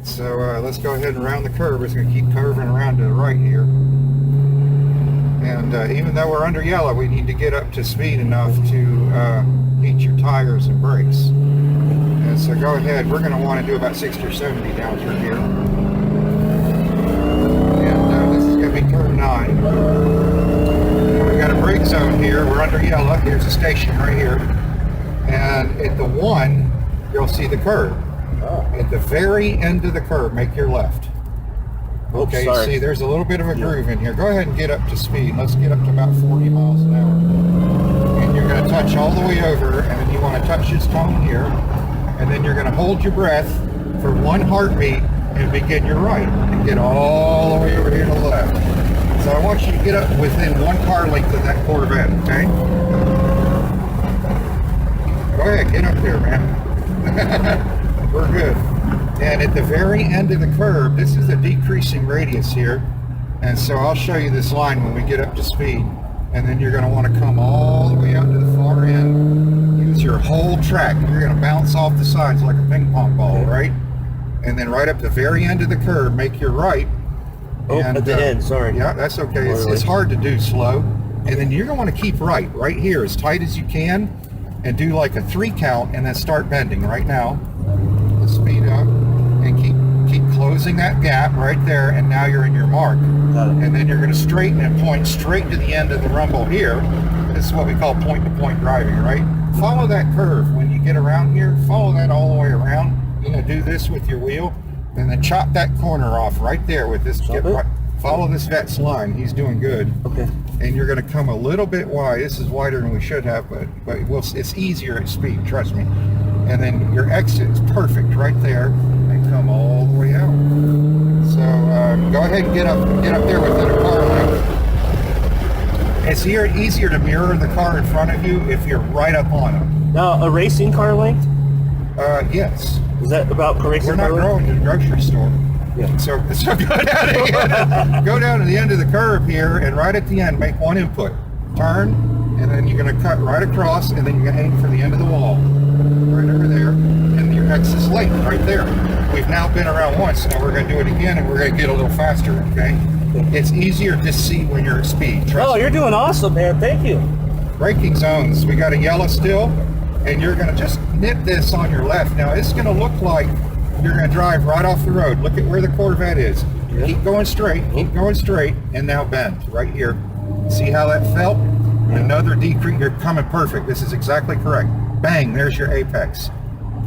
So let's go ahead and round the curve. It's going to keep curving around to the right here. And even though we're under yellow, we need to get up to speed enough to heat your tires and brakes. And so go ahead. We're going to want to do about 60 or 70 down through here. And this is going to be turn 9. We got a brake zone here. We're under yellow. Here's the station right here. And at the 1, you'll see the curve. Oh. At the very end of the curve, make your left. Okay, Oops, see, there's a little bit of a groove in here. Go ahead and get up to speed. Let's get up to about 40 miles an hour. And you're going to touch all the way over, and then you want to touch this cone here, and then you're going to hold your breath for 1 heartbeat and begin your right, and get all the way over here to the left. So I want you to get up within 1 car length of that Corvette, okay? Go ahead, get up there, man. We're good. And at the very end of the curve, this is a decreasing radius here. And so I'll show you this line when we get up to speed. And then you're going to want to come all the way out to the far end. Use your whole track. You're going to bounce off the sides like a ping pong ball, right? And then right up the very end of the curve, make your right. Oh, and, at the end, sorry. Yeah, that's okay. It's hard to do slow. And then you're going to want to keep right here as tight as you can. And do like a 3 count and then start bending right now. Let's speed up. And keep closing that gap right there, and now you're in your mark. And then you're going to straighten and point straight to the end of the rumble here. This is what we call point-to-point driving, right? Follow that curve when you get around here. Follow that all the way around. You're going to do this with your wheel, and then chop that corner off right there with this. Follow this vet's line. He's doing good. Okay. And you're going to come a little bit wide. This is wider than we should have, but it's easier at speed, trust me. And then your exit is perfect right there. Come all the way out. So go ahead and get up there within a car length. It's easier to mirror the car in front of you if you're right up on them. Now, a racing car length? Yes. Is that about racing? We're not going to the grocery store. Yeah. So go down to the end of the curve here, and right at the end, make 1 input. Turn, and then you're going to cut right across, and then you're going to aim for the end of the wall. Right over there. And your exit's late right there. We've now been around once, now we're going to do it again, and we're going to get a little faster, okay? It's easier to see when you're at speed. Oh, you're doing awesome, man. Thank you. Braking zones. We got a yellow still, and you're going to just nip this on your left. Now, it's going to look like you're going to drive right off the road. Look at where the Corvette is. Yeah. Keep going straight, and now bend right here. See how that felt? Yeah. Another decrease. You're coming perfect. This is exactly correct. Bang, there's your apex.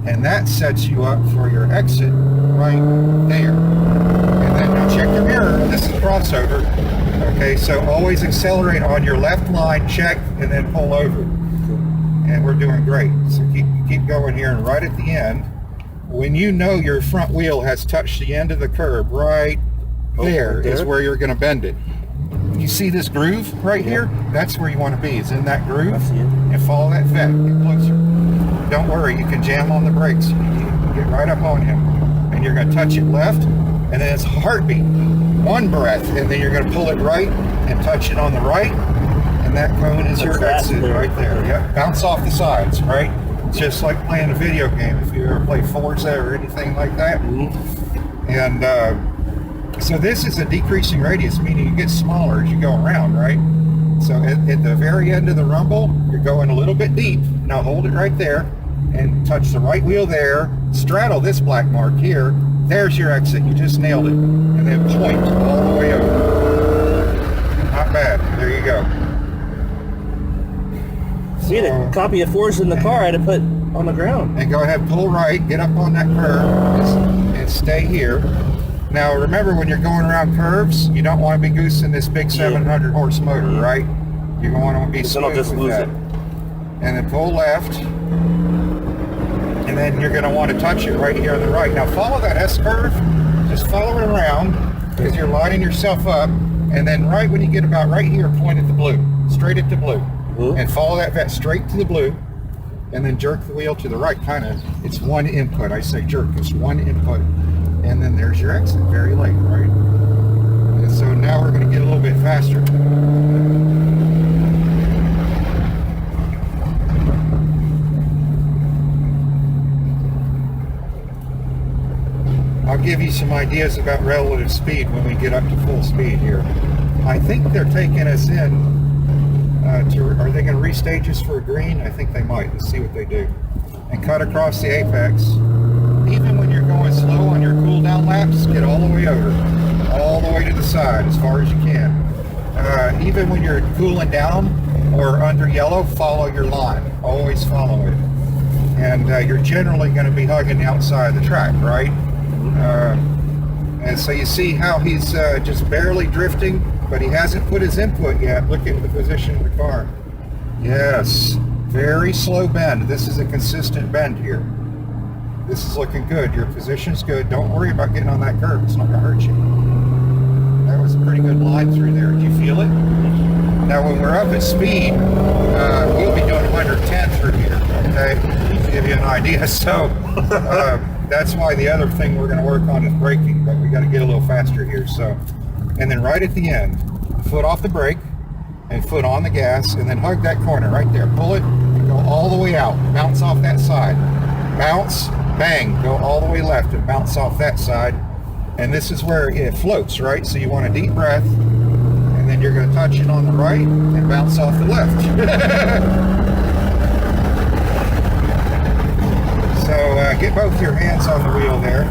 And that sets you up for your exit right there. And then now check your mirror. This is crossover. Okay, so always accelerate on your left line, check, and then pull over. And we're doing great. So keep going here, and right at the end, when you know your front wheel has touched the end of the curb, right there is where you're going to bend it. You see this groove right here? That's where you want to be. It's in that groove. I see it. And follow that vet. Get closer. Don't worry, you can jam on the brakes. You get right up on him. And you're going to touch it left, and then it's heartbeat. 1 breath, and then you're going to pull it right and touch it on the right. And that cone is your exit right there. Yep. Bounce off the sides, right? It's just like playing a video game if you ever play Forza or anything like that. And so this is a decreasing radius, meaning you get smaller as you go around, right? So at the very end of the rumble, you're going a little bit deep. Now hold it right there and touch the right wheel there. Straddle this black mark here. There's your exit. You just nailed it. And then point all the way over. Not bad. There you go. See, the copy of Forza in the car I had to put on the ground. And go ahead, pull right, get up on that curve, and stay here. Now remember, when you're going around curves, you don't want to be goosing this big 700 horse motor, right? You're going to be smooth with that. And then pull left, and then you're going to want to touch it right here on the right. Now follow that S curve, just follow it around, because you're lining yourself up, and then right when you get about right here, point at the blue, straight at the blue, and follow that vet straight to the blue, and then jerk the wheel to the right, kind of. It's 1 input. I say jerk, it's 1 input. And then there's your exit, very late, right? And so now we're going to get a little bit faster. I'll give you some ideas about relative speed when we get up to full speed here. I think they're taking us in are they going to restage us for a green? I think they might. Let's see what they do. And cut across the apex. Even when you're going slow on your cool down laps, get all the way over. All the way to the side as far as you can. Even when you're cooling down or under yellow, follow your line. Always follow it. And you're generally going to be hugging the outside of the track, right? And so you see how he's just barely drifting, but he hasn't put his input yet. Look at the position of the car. Yes, very slow bend. This is a consistent bend here. This is looking good. Your position's good. Don't worry about getting on that curve. It's not going to hurt you. That was a pretty good line through there. Did you feel it? Now, when we're up at speed, we'll be doing 110 through here, okay? To give you an idea. So that's why the other thing we're going to work on is braking, but we got to get a little faster here. So, and then right at the end, foot off the brake and foot on the gas, and then hug that corner right there. Pull it and go all the way out. Bounce off that side. Bounce, bang, go all the way left and bounce off that side. And this is where it floats, right? So you want a deep breath, and then you're going to touch it on the right and bounce off the left. So get both your hands on the wheel there,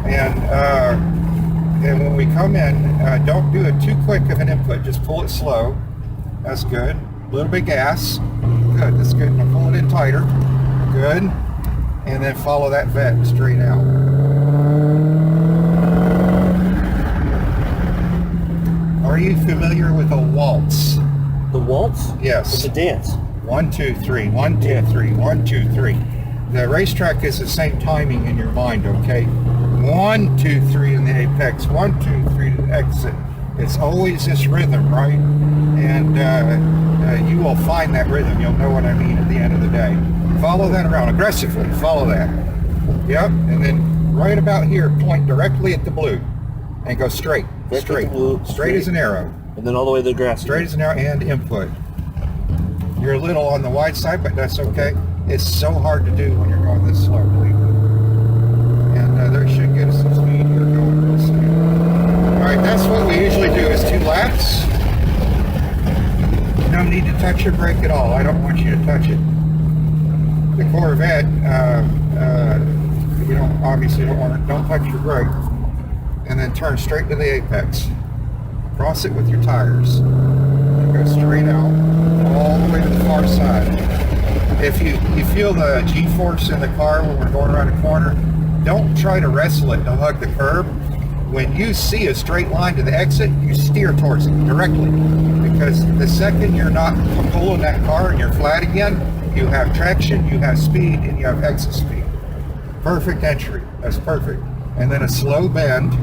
and when we come in, don't do it too quick of an input. Just pull it slow. That's good. A little bit gas. Good. That's good. Now pull it in tighter. Good. And then follow that vet straight out. Are you familiar with a waltz? The waltz? Yes. It's a dance. 1, 2, 3. 1, 2, 3. 1, 2, 3. The racetrack is the same timing in your mind, okay? 1, 2, 3 in the apex. 1, 2, 3 to the exit. It's always this rhythm, right? And you will find that rhythm. You'll know what I mean at the end of the day. Follow that around aggressively. Follow that. Yep. And then right about here, point directly at the blue and go straight. Straight. Straight as an arrow. And then all the way to the grass. Straight as an arrow and input. You're a little on the wide side, but that's okay. It's so hard to do when you're going this slow, believe me. And there should get us some speed here going real soon. All right, that's what we usually do is 2 laps. You don't need to touch your brake at all. I don't want you to touch it. The Corvette, you don't obviously don't touch your brake, and then turn straight to the apex. Cross it with your tires. And go straight out, all the way to the far side. If you feel the G-force in the car when we're going around a corner, don't try to wrestle it to hug the curb. When you see a straight line to the exit, you steer towards it directly. Because the second you're not pulling that car and you're flat again, you have traction, you have speed, and you have exit speed. Perfect entry. That's perfect. And then a slow bend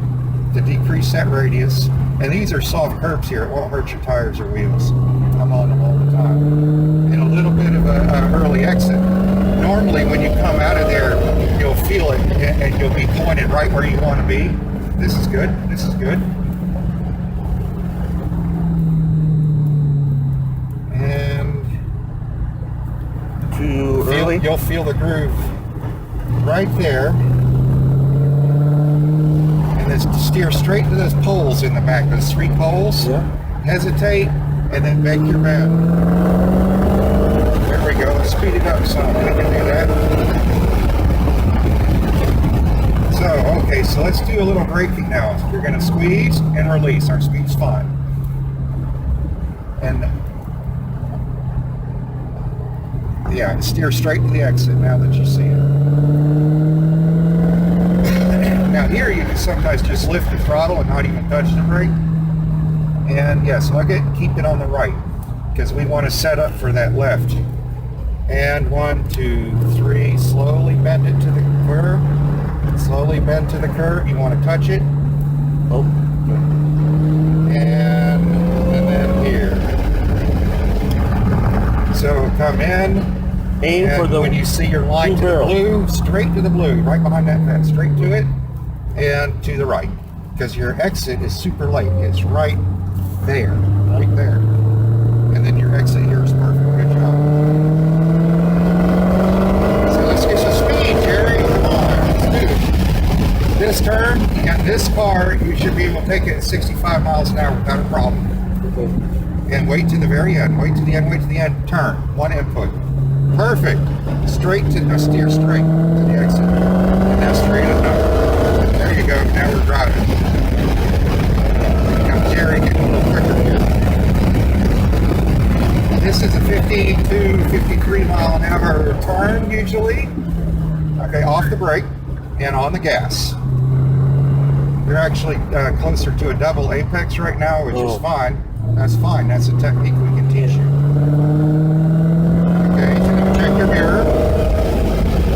to decrease that radius. And these are soft curbs here. It won't hurt your tires or wheels. I'm on them all the time. And a little bit of an early exit. Normally when you come out of there, you'll feel it and you'll be pointed right where you want to be. This is good. This is good. And Too early? you'll feel the groove right there. And then steer straight to those poles in the back, those 3 poles. Yeah. Hesitate, and then make your bend. There we go. Let's speed it up some. We can do that. So, okay, so let's do a little braking now. You're going to squeeze and release. Our speed's fine. And yeah, steer straight to the exit now that you see it. Now here you can sometimes just lift the throttle and not even touch the brake. And yes, hug it and keep it on the right because we want to set up for that left. And 1, 2, 3, slowly bend it to the curve. Slowly bend to the curve. You want to touch it. Oh. And then here. So come in. Aim and for the when you see your line to the blue, straight to the blue, right behind that fence, straight to it, and to the right, because your exit is super late. It's right there, right there, and then your exit here is perfect. Good job. So let's get some speed, Jerry. Come on, let's do it. This this turn, and this car, you should be able to take it at 65 miles an hour without a problem. Okay. And wait to the very end, wait to the end, wait to the end, turn, one input. Perfect. Straight to, now steer straight to the exit. And now straight enough. There you go, now we're driving. Now Jerry, getting a little quicker here. This is a 52, 53 mile an hour turn usually. Okay, off the brake and on the gas. You're actually closer to a double apex right now, which is fine. That's fine. That's a technique we can teach you. Okay, so now check your mirror.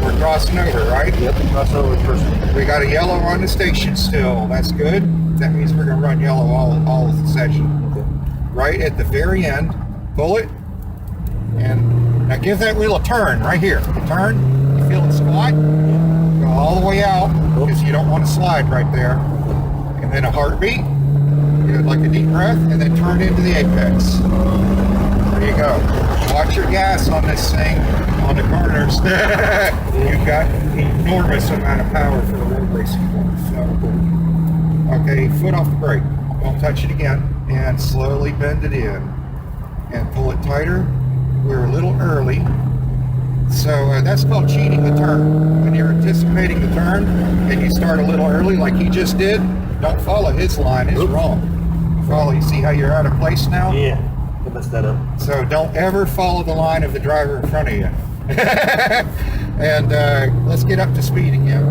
We're crossing over, right? Yep, cross over first. We got a yellow on the station still. That's good. That means we're going to run yellow all the session. Okay. Right at the very end, pull it, and now give that wheel a turn right here. Turn. You feel it squat? Go all the way out because you don't want to slide right there. And then a heartbeat. Like a deep breath, and then turn into the apex. There you go. Watch your gas on this thing, on the corners. You've got enormous amount of power for a road racing course. So, okay, foot off the brake. Don't touch it again, and slowly bend it in, and pull it tighter. We're a little early, so that's called cheating the turn. When you're anticipating the turn, and you start a little early, like he just did, don't follow his line. It's wrong. Follow. You see how you're out of place now? Yeah, I messed that up. So don't ever follow the line of the driver in front of you. And let's get up to speed again.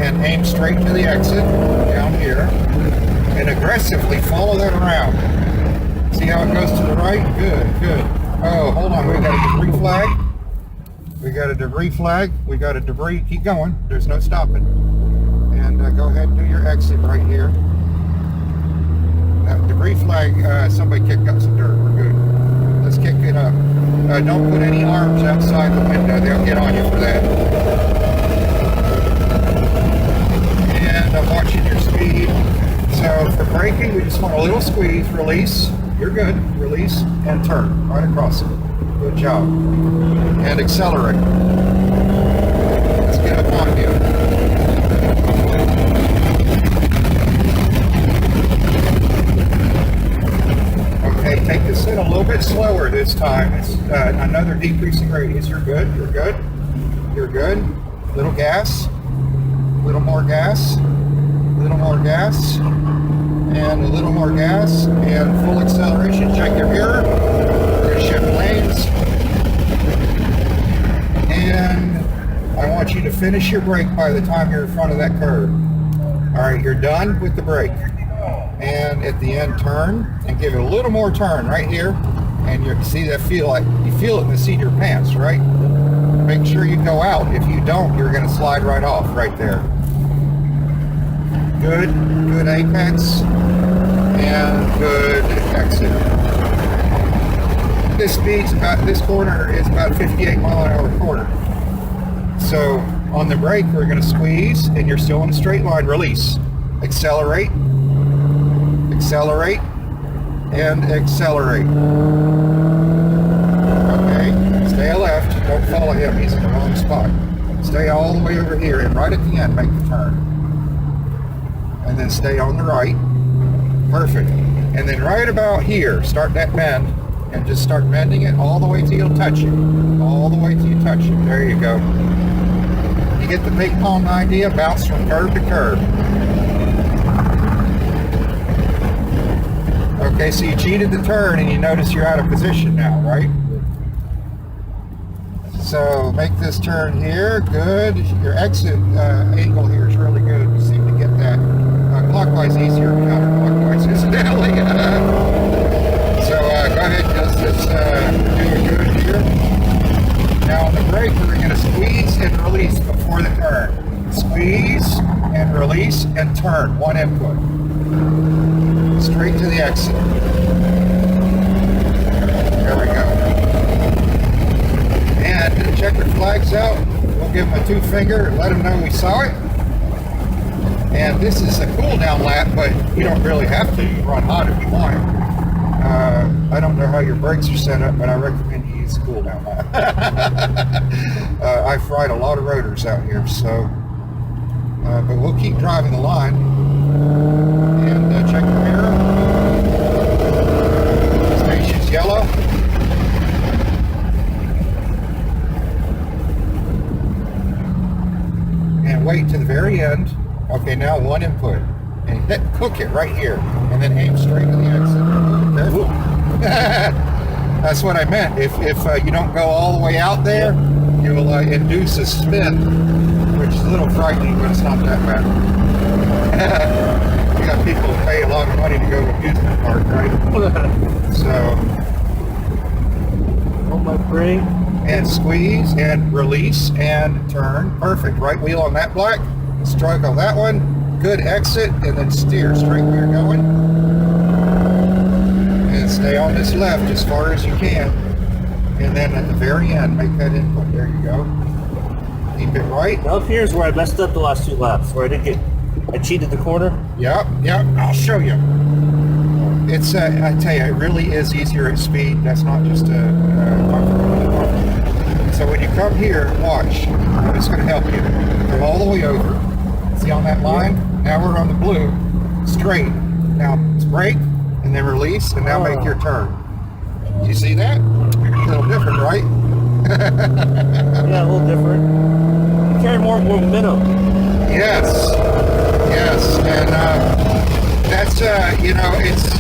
And aim straight to the exit down here. And aggressively follow that around. See how it goes to the right? Good, good. Oh, hold on. We got a debris flag. We got a debris flag. We got a debris. Keep going. There's no stopping. And go ahead and do your exit right here. That debris flag, somebody kicked up some dirt. We're good. Let's kick it up. Don't put any arms outside the window. They'll get on you for that. And I'm watching your speed. So for braking, we just want a little squeeze, release. You're good. Release and turn right across it. Good job. And accelerate. Let's get up on you. Okay, take this in a little bit slower this time. It's another decreasing radius. You're good. You're good. You're good. Little gas. Little more gas. Little more gas. And a little more gas. And full acceleration. Check your mirror. We're going to shift lanes. And I want you to finish your brake by the time you're in front of that curve. All right, you're done with the brake. And at the end, turn and give it a little more turn right here. And you see that feel it in the seat of your pants, right? Make sure you go out. If you don't, you're going to slide right off right there. Good, good apex and good exit. This corner is about 58 mile an hour corner. So on the brake, we're going to squeeze, and you're still in a straight line. Release, accelerate. Accelerate and accelerate. Okay, stay left. Don't follow him. He's in the wrong spot. Stay all the way over here, and right at the end, make the turn. And then stay on the right. Perfect. And then right about here, start that bend, and just start bending it all the way till you'll touch it. All the way till you touch it. There you go. You get the ping pong idea? Bounce from curve to curve. Okay, so you cheated the turn and you notice you're out of position now, right? So make this turn here, good. Your exit angle here is really good. You seem to get that clockwise easier than counterclockwise, incidentally. So go ahead, just do good here. Now on the brake, we're going to squeeze and release before the turn. Squeeze and release and turn, one input. Straight to the exit. There we go. And check your flags out. We'll give them a 2-finger and let them know we saw it. And this is a cool down lap, but you don't really have to. You run hot if you want. I don't know how your brakes are set up, but I recommend you use cool down. I fried a lot of rotors out here, so but we'll keep driving the line and check the mirror. Station's yellow. And wait to the very end. Okay, now one input. And hit, hook it right here. And then aim straight to the exit. Careful. That's what I meant. If you don't go all the way out there, you'll induce a spin, which is a little frightening, but it's not that bad. You got people who pay a lot of money to go to amusement park, right? So, on my brake. And squeeze and release and turn. Perfect. Right wheel on that black. Stroke on that one. Good exit, and then steer straight where you're going. And stay on this left as far as you can. And then at the very end, make that input. There you go. Keep it right. Now here's where I messed up the last 2 laps, where I cheated the corner. Yep, I'll show you. It's, I tell you, it really is easier at speed. That's not just a comfort. So when you come here, watch. I'm just going to help you. Come all the way over. See on that line? Now we're on the blue. Straight. Now brake, and then release, and now make your turn. You see that? A little different, right? Yeah, a little different. You carry more momentum. Yes. And that's, you know, it's...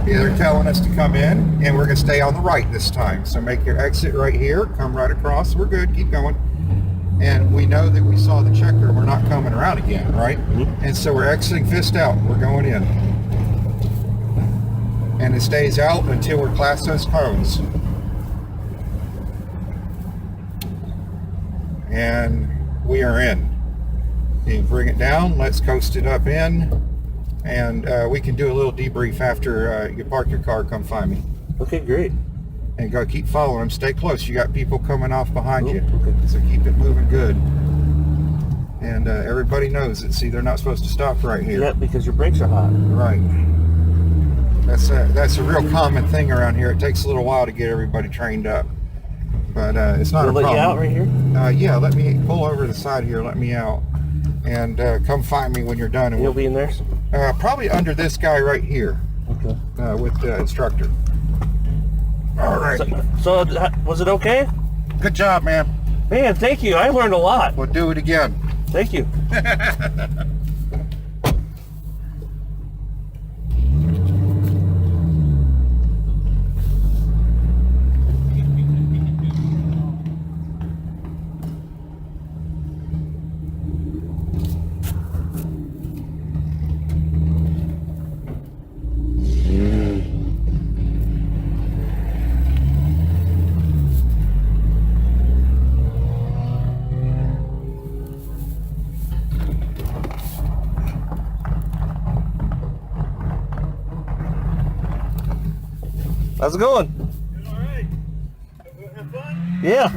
they're telling us to come in, and we're going to stay on the right this time. So make your exit right here, come right across. We're good, keep going. And we know that we saw the checker. We're not coming around again, right? Mm-hmm. And so we're exiting fist out. We're going in. And it stays out until we're past those cones. And we are in. You bring it down. Let's coast it up in. And we can do a little debrief after you park your car. Come find me. Okay, great. And go keep following them. Stay close. You got people coming off behind you. Okay. So keep it moving good. And everybody knows it. See, they're not supposed to stop right here. Yeah, because your brakes are hot. Right. That's a real common thing around here. It takes a little while to get everybody trained up. But it's not a problem. Let you out right here? Yeah, let me pull over the side here. Let me out. And come find me when you're done. And you'll be in there? Probably under this guy right here. Okay. With the instructor. All right. So was it okay? Good job, man. Man, thank you. I learned a lot. We'll do it again. Thank you. How's it going? All right. Have fun? Yeah.